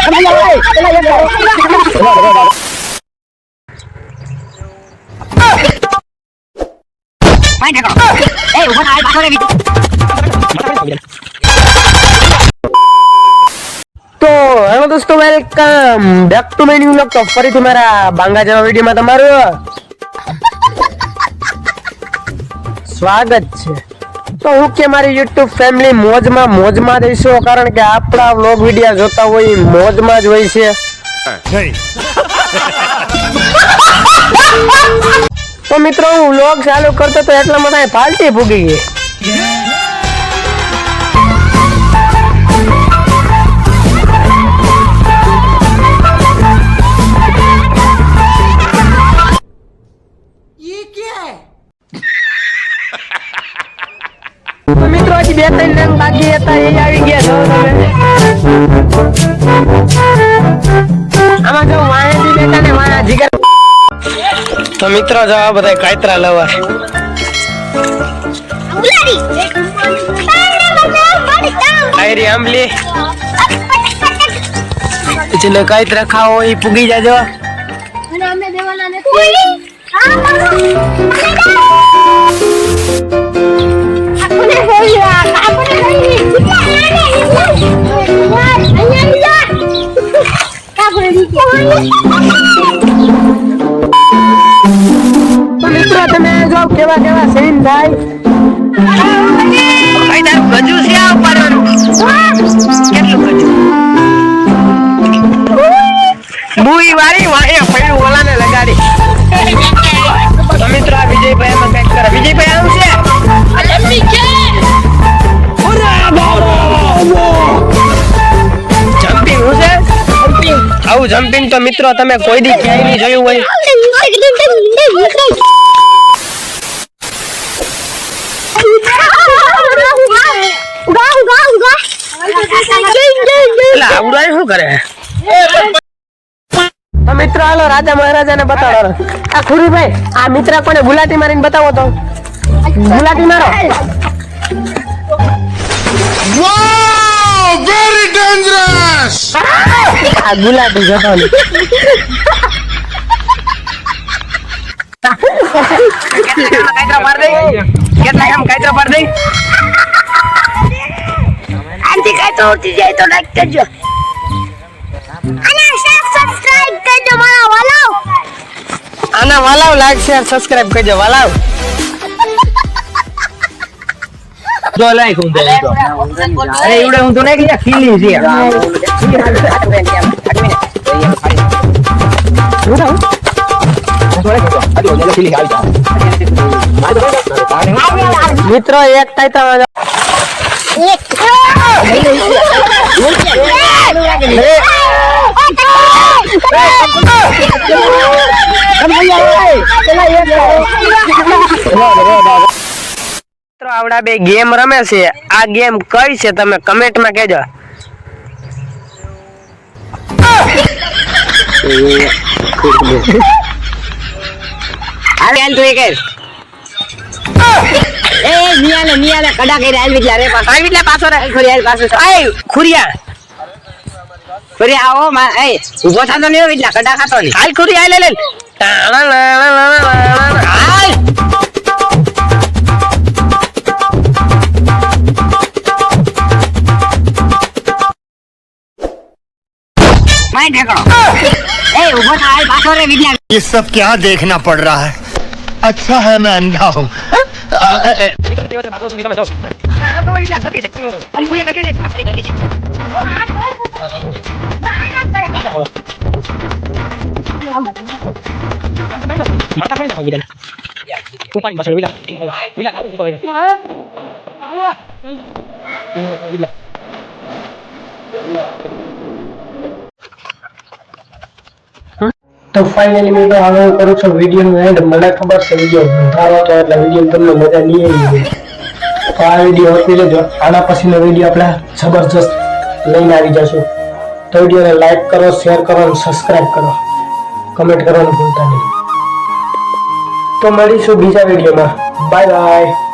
તો હેલો દોસ્તો, welcome back to my new vlog. તો ફરીથી મારા બાંગા જેવા વિડીયોમાં તમારું સ્વાગત છે. તો હું કે મારી YouTube ફેમિલી મોજમાં રહીશું, કારણ કે આપણા વ્લોગ વિડીયો જોતા હોય મોજમાં જ હોય છે. તો મિત્રો હું વ્લોગ ચાલુ કરતો તો એટલા માટે પાર્ટી ભૂગી ગઈ. તો મિત્રો હજી 2-3 રંગ બાકી હતા, એ આવી ગયા. આમાં જો વાણેથી બેઠા ને વાણા જીગર. તો મિત્રો જો આ બધા કાયતરા લવર આયરી આંબલી એટલે કાયતરા ખાઓ એ પૂગી જાજો. તો મિત્રો તમે જો કેવા સીન થાય. ભાઈ તારું ગજુ છે આ ઉપાડવાનું. કેટલું ગજુ બુઈ વાળી વાહે પડ્યું ઓલાને લગાડી. તો મિત્રો આ વિજયભાઈ એમાં પેક કરે. વિજયભાઈ આવું છે જમ્પિંગ. હું છે આવું જમ્પિંગ તો મિત્રો તમે કોઈ દી ક્યાંય નહીં જોયું હોય. આવડાય શું કરે? તો મિત્રો હાલો રાજા મહારાજા ને બતાવો. આ ખુરીભાઈ આ મિત્ર કોને ગુલાટી મારીને બતાવો તો. ગુલાટી મારો. Very dangerous. આ ગુલાટી જતો ને. કેટલા માર દે. કેટલા કામ કાયતરા પાડ દે. આંટી કાયતો ઉઠી જાય તો લાઈક કરજો અને સબસ્ક્રાઇબ કરજો મારા વાલાવ. આના વાલાવ લાઈક શેર સબસ્ક્રાઇબ કરજો વાલાવ. જો લાઈક હું દે તો. અરે એવડે હું તો નહીં કે ખીલી છે. મિત્રો એક થાય તો આવડા બે ગેમ રમે છે. આ ગેમ કઈ છે તમે કમેન્ટ માં કહેજો. મિયાને કડા કરી આલવીટલા રે પાછો. આલવીટલા પાછો રે ખુરિયા પાછો. એ ખુરિયા આવો માં. એ ઊભો થાતો નહી એટલા કડા ખાતો નહી. હાલ ખુરિયા લે લે. હાલ मैं ढेकड़ो ए उभो था हाल पाछो रे विद्या. ये सब क्या देखना पड़ रहा है? अच्छा है मैं अंधा हूँ. તો ફાઇનલી મેં તો હવે કરું છું વિડીયોનો એન્ડ. મને ખબર છે વિડીયો બંધાવો તો એટલે વિડીયો તમને મજા નહીં આવી. તો આ વિડીયો આપી લેજો. આના પછીનો વિડીયો આપણે જબરજસ્ત લઈને આવી જશું. તો વિડીયોને લાઈક કરો, શેર કરો અને સબસ્ક્રાઇબ કરો. કમેન્ટ કરવાનું ભૂલતા નહીં. તો મળીશું બીજા વિડીયોમાં. Bye bye.